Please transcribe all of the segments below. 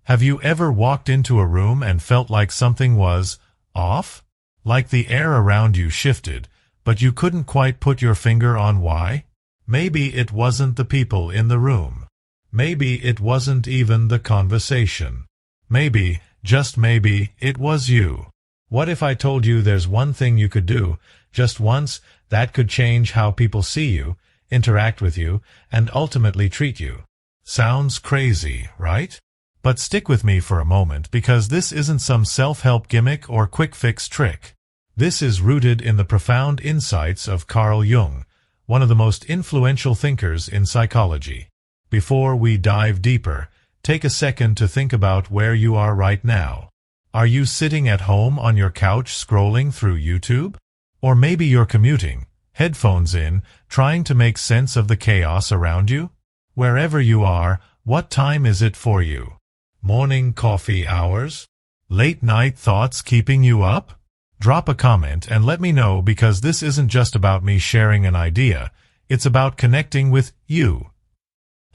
Have you ever walked into a room and felt like something was off? Like the air around you shifted, but you couldn't quite put your finger on why? Maybe it wasn't the people in the room. Maybe it wasn't even the conversation. Maybe, just maybe, it was you. What if I told you there's one thing you could do, just once, that could change how people see you, interact with you, and ultimately treat you? Sounds crazy, right? But stick with me for a moment, because this isn't some self-help gimmick or quick-fix trick. This is rooted in the profound insights of Carl Jung, one of the most influential thinkers in psychology. Before we dive deeper, take a second to think about where you are right now. Are you sitting at home on your couch scrolling through YouTube? Or maybe you're commuting, headphones in, trying to make sense of the chaos around you? Wherever you are, what time is it for you? Morning coffee hours? Late night thoughts keeping you up? Drop a comment and let me know, because this isn't just about me sharing an idea, it's about connecting with you.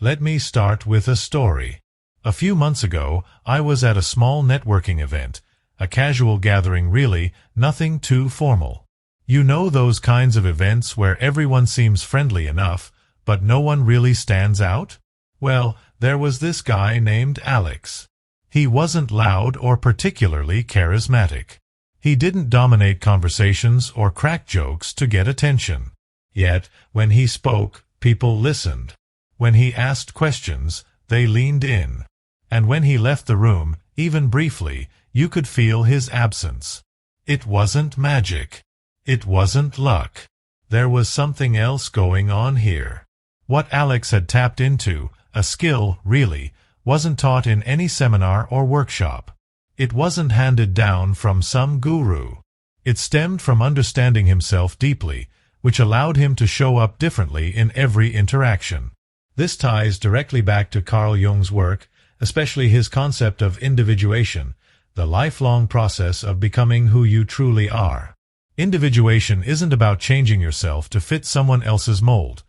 Let me start with a story. A few months ago, I was at a small networking event, a casual gathering really, nothing too formal. You know those kinds of events where everyone seems friendly enough, but no one really stands out? Well, there was this guy named Alex. He wasn't loud or particularly charismatic. He didn't dominate conversations or crack jokes to get attention. Yet, when he spoke, people listened. When he asked questions, they leaned in. And when he left the room, even briefly, you could feel his absence. It wasn't magic. It wasn't luck. There was something else going on here. What Alex had tapped into, a skill, really, wasn't taught in any seminar or workshop. It wasn't handed down from some guru. It stemmed from understanding himself deeply, which allowed him to show up differently in every interaction. This ties directly back to Carl Jung's work, especially his concept of individuation, the lifelong process of becoming who you truly are. Individuation isn't about changing yourself to fit someone else's mold.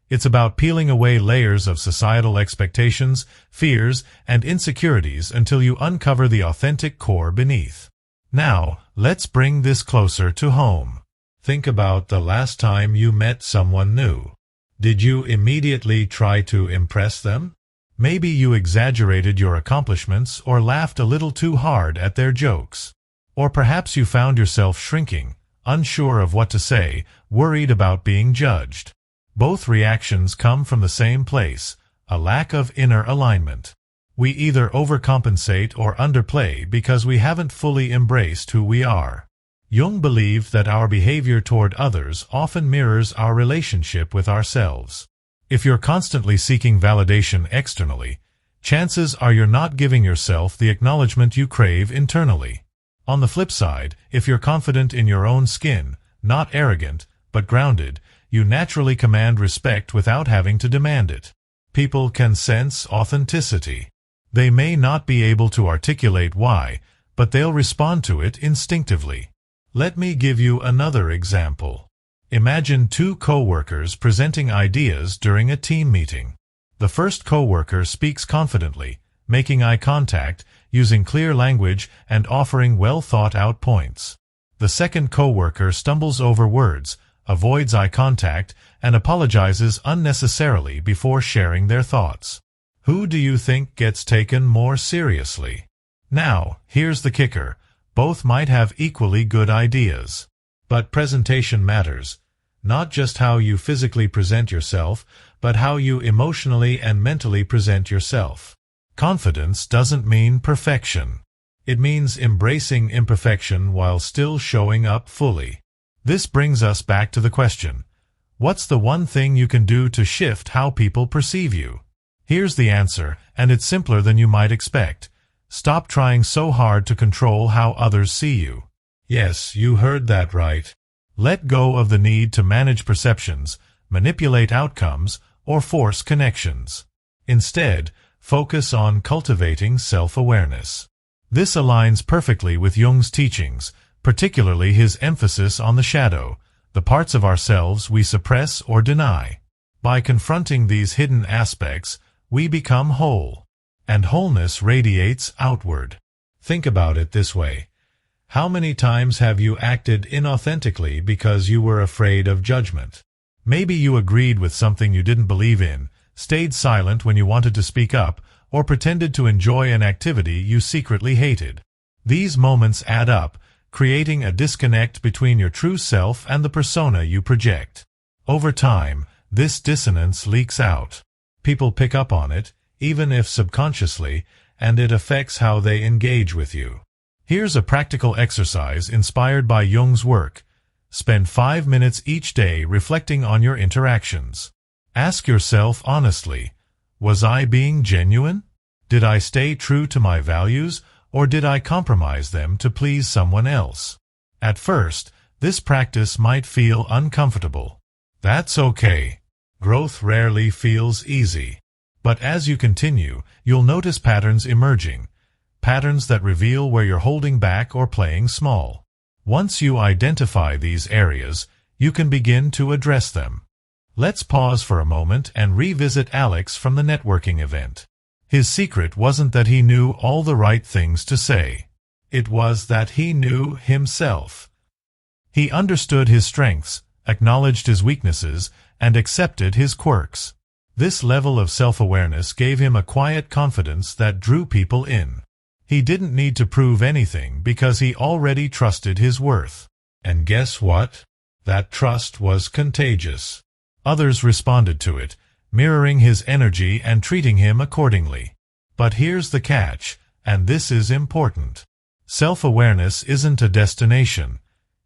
It's about peeling away layers of societal expectations, fears, and insecurities until you uncover the authentic core beneath. Now, let's bring this closer to home. Think about the last time you met someone new. Did you immediately try to impress them? Maybe you exaggerated your accomplishments or laughed a little too hard at their jokes. Or perhaps you found yourself shrinking, unsure of what to say, worried about being judged. Both reactions come from the same place, a lack of inner alignment. We either overcompensate or underplay because we haven't fully embraced who we are. Jung believed that our behavior toward others often mirrors our relationship with ourselves. If you're constantly seeking validation externally, chances are you're not giving yourself the acknowledgement you crave internally. On the flip side, if you're confident in your own skin, not arrogant, but grounded, you naturally command respect without having to demand it. People can sense authenticity. They may not be able to articulate why, but they'll respond to it instinctively. Let me give you another example. Imagine two co-workers presenting ideas during a team meeting. The first co-worker speaks confidently, making eye contact, using clear language, and offering well-thought-out points. The second co-worker stumbles over words, avoids eye contact, and apologizes unnecessarily before sharing their thoughts. Who do you think gets taken more seriously? Now, here's the kicker. Both might have equally good ideas. But presentation matters. Not just how you physically present yourself, but how you emotionally and mentally present yourself. Confidence doesn't mean perfection. It means embracing imperfection while still showing up fully. This brings us back to the question, what's the one thing you can do to shift how people perceive you? Here's the answer, and it's simpler than you might expect. Stop trying so hard to control how others see you. Yes, you heard that right. Let go of the need to manage perceptions, manipulate outcomes, or force connections. Instead, focus on cultivating self-awareness. This aligns perfectly with Jung's teachings, particularly his emphasis on the shadow, the parts of ourselves we suppress or deny. By confronting these hidden aspects, we become whole. and wholeness radiates outward. Think about it this way. How many times have you acted inauthentically because you were afraid of judgment? Maybe you agreed with something you didn't believe in, stayed silent when you wanted to speak up, or pretended to enjoy an activity you secretly hated. These moments add up, creating a disconnect between your true self and the persona you project. Over time, this dissonance leaks out. People pick up on it, even if subconsciously, and it affects how they engage with you. Here's a practical exercise inspired by Jung's work. Spend 5 minutes each day reflecting on your interactions. Ask yourself honestly, was I being genuine? Did I stay true to my values, or did I compromise them to please someone else? At first, this practice might feel uncomfortable. That's okay. Growth rarely feels easy. But as you continue, you'll notice patterns emerging, patterns that reveal where you're holding back or playing small. Once you identify these areas, you can begin to address them. Let's pause for a moment and revisit Alex from the networking event. His secret wasn't that he knew all the right things to say. It was that he knew himself. He understood his strengths, acknowledged his weaknesses, and accepted his quirks. This level of self-awareness gave him a quiet confidence that drew people in. He didn't need to prove anything because he already trusted his worth. And guess what? That trust was contagious. Others responded to it, mirroring his energy and treating him accordingly. But here's the catch, and this is important. Self-awareness isn't a destination.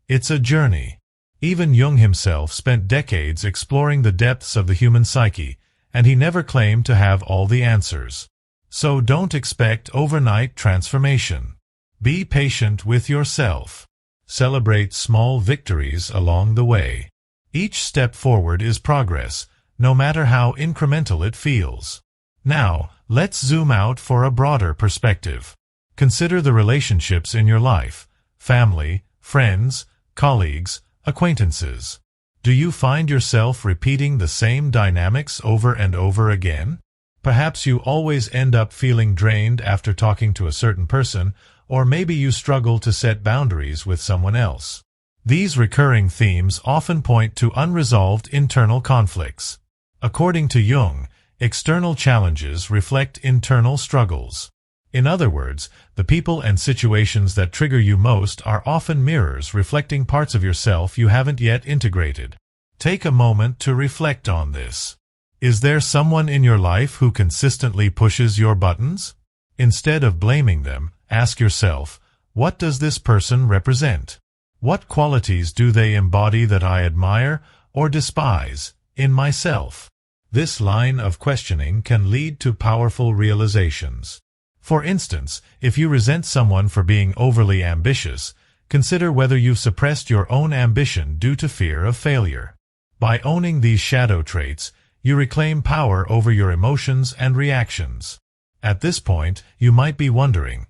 It's a journey. Even Jung himself spent decades exploring the depths of the human psyche, and he never claimed to have all the answers. So don't expect overnight transformation. Be patient with yourself. Celebrate small victories along the way. Each step forward is progress, no matter how incremental it feels. Now, let's zoom out for a broader perspective. Consider the relationships in your life: family, friends, colleagues, acquaintances. Do you find yourself repeating the same dynamics over and over again? Perhaps you always end up feeling drained after talking to a certain person, or maybe you struggle to set boundaries with someone else. These recurring themes often point to unresolved internal conflicts. According to Jung, external challenges reflect internal struggles. In other words, the people and situations that trigger you most are often mirrors reflecting parts of yourself you haven't yet integrated. Take a moment to reflect on this. Is there someone in your life who consistently pushes your buttons? Instead of blaming them, ask yourself, what does this person represent? What qualities do they embody that I admire or despise in myself? This line of questioning can lead to powerful realizations. For instance, if you resent someone for being overly ambitious, consider whether you've suppressed your own ambition due to fear of failure. By owning these shadow traits, you reclaim power over your emotions and reactions. At this point, you might be wondering,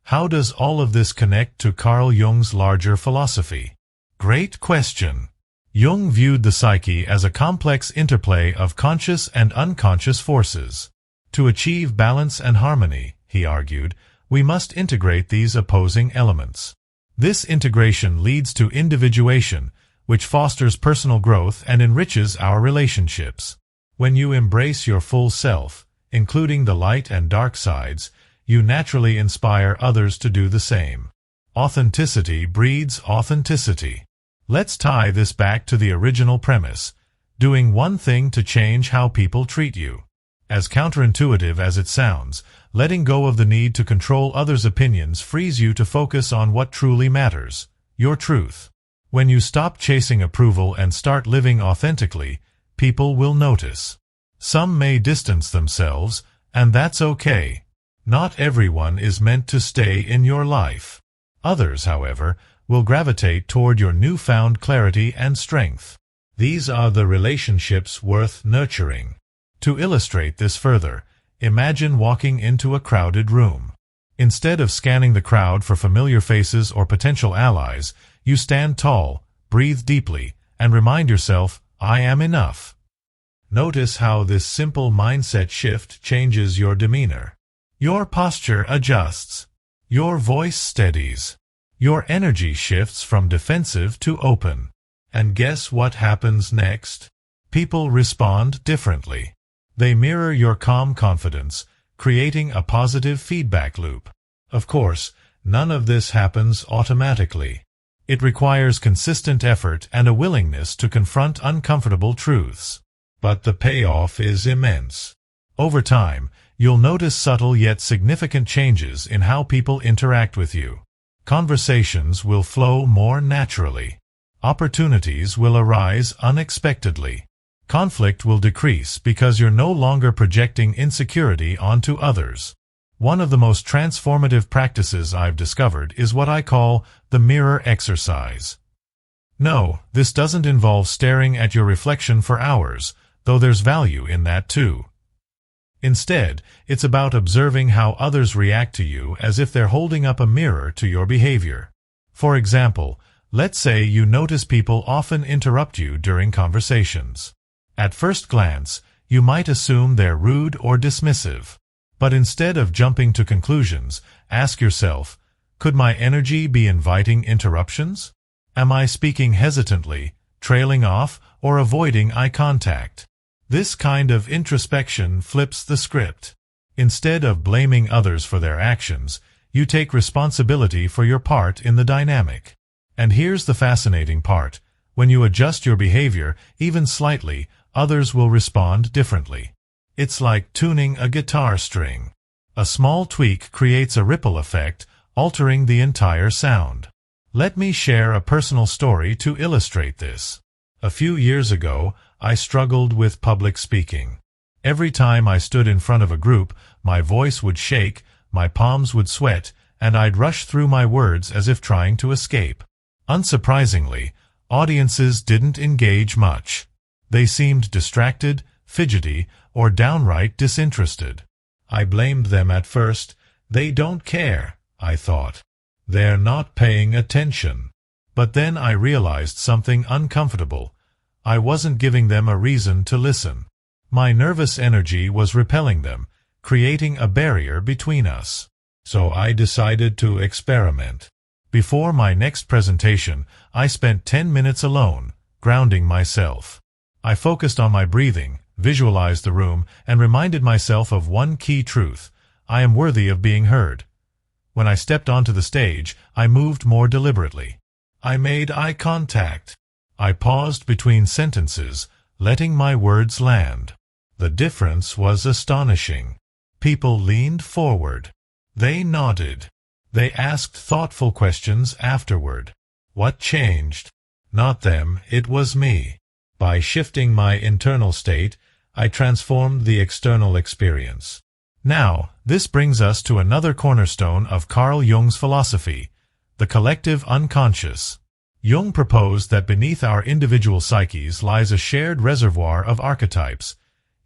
how does all of this connect to Carl Jung's larger philosophy? Great question. Jung viewed the psyche as a complex interplay of conscious and unconscious forces. To achieve balance and harmony, he argued, we must integrate these opposing elements. This integration leads to individuation, which fosters personal growth and enriches our relationships. When you embrace your full self, including the light and dark sides, you naturally inspire others to do the same. Authenticity breeds authenticity. Let's tie this back to the original premise, doing one thing to change how people treat you. As counterintuitive as it sounds, letting go of the need to control others' opinions frees you to focus on what truly matters, your truth. When you stop chasing approval and start living authentically, people will notice. Some may distance themselves, and that's okay. Not everyone is meant to stay in your life. Others, however, will gravitate toward your newfound clarity and strength. These are the relationships worth nurturing. To illustrate this further, imagine walking into a crowded room. Instead of scanning the crowd for familiar faces or potential allies, you stand tall, breathe deeply, and remind yourself, I am enough. Notice how this simple mindset shift changes your demeanor. Your posture adjusts. Your voice steadies. Your energy shifts from defensive to open. And guess what happens next? People respond differently. They mirror your calm confidence, creating a positive feedback loop. Of course, none of this happens automatically. It requires consistent effort and a willingness to confront uncomfortable truths. But the payoff is immense. Over time, you'll notice subtle yet significant changes in how people interact with you. Conversations will flow more naturally. Opportunities will arise unexpectedly. Conflict will decrease because you're no longer projecting insecurity onto others. One of the most transformative practices I've discovered is what I call the mirror exercise. No, this doesn't involve staring at your reflection for hours, though there's value in that too. Instead, it's about observing how others react to you as if they're holding up a mirror to your behavior. For example, let's say you notice people often interrupt you during conversations. At first glance, you might assume they're rude or dismissive. But instead of jumping to conclusions, ask yourself, could my energy be inviting interruptions? Am I speaking hesitantly, trailing off, or avoiding eye contact? This kind of introspection flips the script. Instead of blaming others for their actions, you take responsibility for your part in the dynamic. And here's the fascinating part. When you adjust your behavior, even slightly, others will respond differently. It's like tuning a guitar string. A small tweak creates a ripple effect, altering the entire sound. Let me share a personal story to illustrate this. A few years ago, I struggled with public speaking. Every time I stood in front of a group, my voice would shake, my palms would sweat, and I'd rush through my words as if trying to escape. Unsurprisingly, audiences didn't engage much. They seemed distracted, fidgety, or downright disinterested. I blamed them at first. They don't care, I thought. They're not paying attention. But then I realized something uncomfortable. I wasn't giving them a reason to listen. My nervous energy was repelling them, creating a barrier between us. So I decided to experiment. Before my next presentation, I spent 10 minutes alone, grounding myself. I focused on my breathing, visualized the room, and reminded myself of one key truth: I am worthy of being heard. When I stepped onto the stage, I moved more deliberately. I made eye contact. I paused between sentences, letting my words land. The difference was astonishing. People leaned forward. They nodded. They asked thoughtful questions afterward. What changed? Not them, it was me. By shifting my internal state, I transformed the external experience. Now, this brings us to another cornerstone of Carl Jung's philosophy, the collective unconscious. Jung proposed that beneath our individual psyches lies a shared reservoir of archetypes,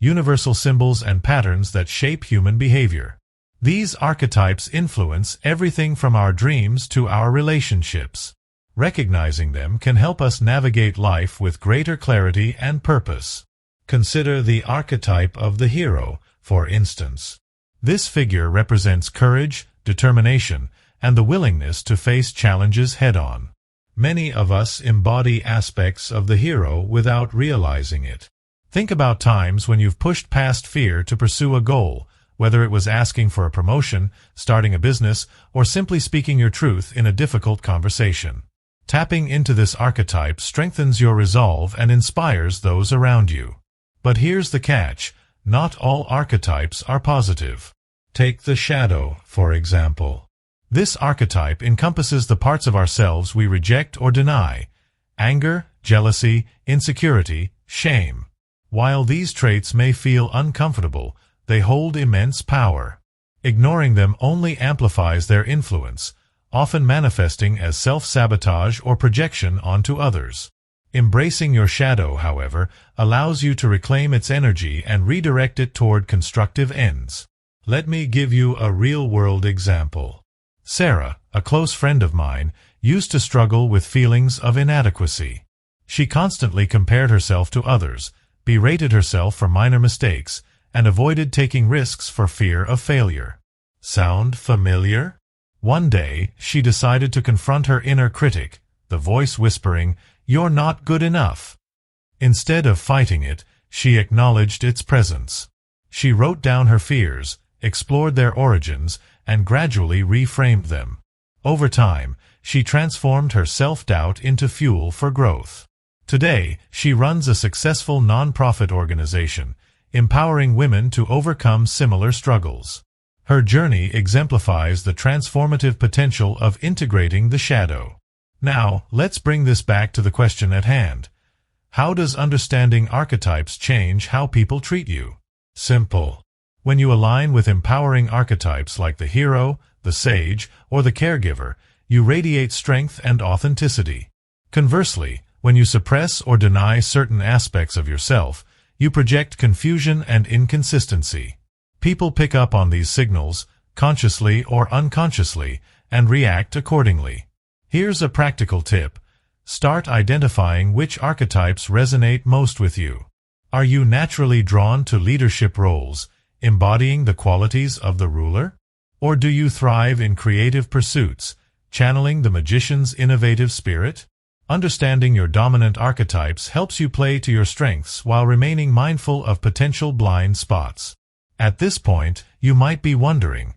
universal symbols and patterns that shape human behavior. These archetypes influence everything from our dreams to our relationships. Recognizing them can help us navigate life with greater clarity and purpose. Consider the archetype of the hero, for instance. This figure represents courage, determination, and the willingness to face challenges head-on. Many of us embody aspects of the hero without realizing it. Think about times when you've pushed past fear to pursue a goal, whether it was asking for a promotion, starting a business, or simply speaking your truth in a difficult conversation. Tapping into this archetype strengthens your resolve and inspires those around you. But here's the catch: not all archetypes are positive. Take the shadow, for example. This archetype encompasses the parts of ourselves we reject or deny: anger, jealousy, insecurity, shame. While these traits may feel uncomfortable, they hold immense power. Ignoring them only amplifies their influence, often manifesting as self-sabotage or projection onto others. Embracing your shadow, however, allows you to reclaim its energy and redirect it toward constructive ends. Let me give you a real-world example. Sarah, a close friend of mine, used to struggle with feelings of inadequacy. She constantly compared herself to others, berated herself for minor mistakes, and avoided taking risks for fear of failure. Sound familiar? One day, she decided to confront her inner critic, the voice whispering, "You're not good enough." Instead of fighting it, she acknowledged its presence. She wrote down her fears, explored their origins, and gradually reframed them. Over time, she transformed her self-doubt into fuel for growth. Today, she runs a successful non-profit organization, empowering women to overcome similar struggles. Her journey exemplifies the transformative potential of integrating the shadow. Now, let's bring this back to the question at hand. How does understanding archetypes change how people treat you? Simple. When you align with empowering archetypes like the hero, the sage, or the caregiver, you radiate strength and authenticity. Conversely, when you suppress or deny certain aspects of yourself, you project confusion and inconsistency. People pick up on these signals, consciously or unconsciously, and react accordingly. Here's a practical tip. Start identifying which archetypes resonate most with you. Are you naturally drawn to leadership roles, embodying the qualities of the ruler? Or do you thrive in creative pursuits, channeling the magician's innovative spirit? Understanding your dominant archetypes helps you play to your strengths while remaining mindful of potential blind spots. At this point, you might be wondering,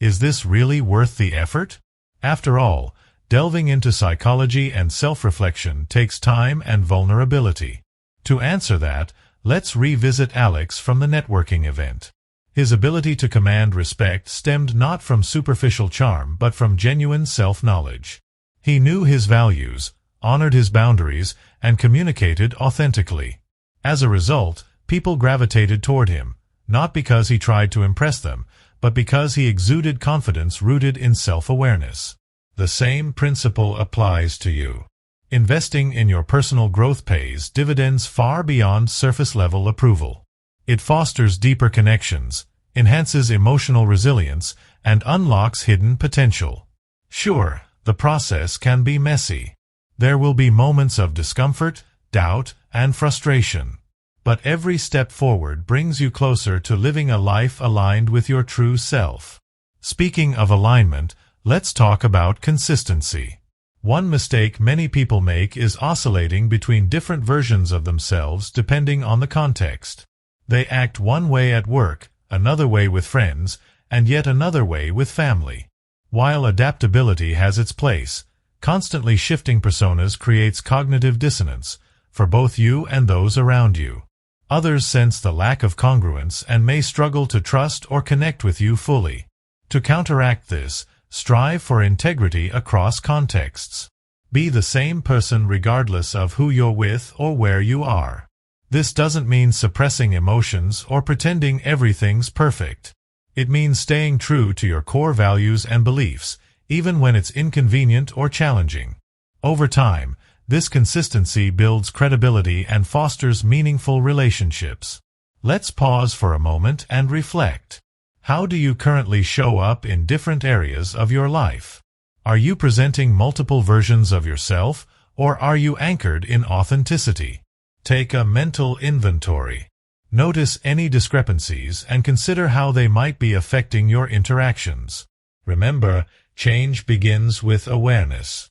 is this really worth the effort? After all, delving into psychology and self-reflection takes time and vulnerability. To answer that, let's revisit Alex from the networking event. His ability to command respect stemmed not from superficial charm but from genuine self-knowledge. He knew his values, honored his boundaries, and communicated authentically. As a result, people gravitated toward him, not because he tried to impress them, but because he exuded confidence rooted in self-awareness. The same principle applies to you. Investing in your personal growth pays dividends far beyond surface-level approval. It fosters deeper connections, enhances emotional resilience, and unlocks hidden potential. Sure, the process can be messy. There will be moments of discomfort, doubt, and frustration. But every step forward brings you closer to living a life aligned with your true self. Speaking of alignment, let's talk about consistency. One mistake many people make is oscillating between different versions of themselves depending on the context. They act one way at work, another way with friends, and yet another way with family. While adaptability has its place, constantly shifting personas creates cognitive dissonance for both you and those around you. Others sense the lack of congruence and may struggle to trust or connect with you fully. To counteract this, strive for integrity across contexts. Be the same person regardless of who you're with or where you are. This doesn't mean suppressing emotions or pretending everything's perfect. It means staying true to your core values and beliefs, even when it's inconvenient or challenging. Over time, this consistency builds credibility and fosters meaningful relationships. Let's pause for a moment and reflect. How do you currently show up in different areas of your life? Are you presenting multiple versions of yourself, or are you anchored in authenticity? Take a mental inventory. Notice any discrepancies and consider how they might be affecting your interactions. Remember, change begins with awareness.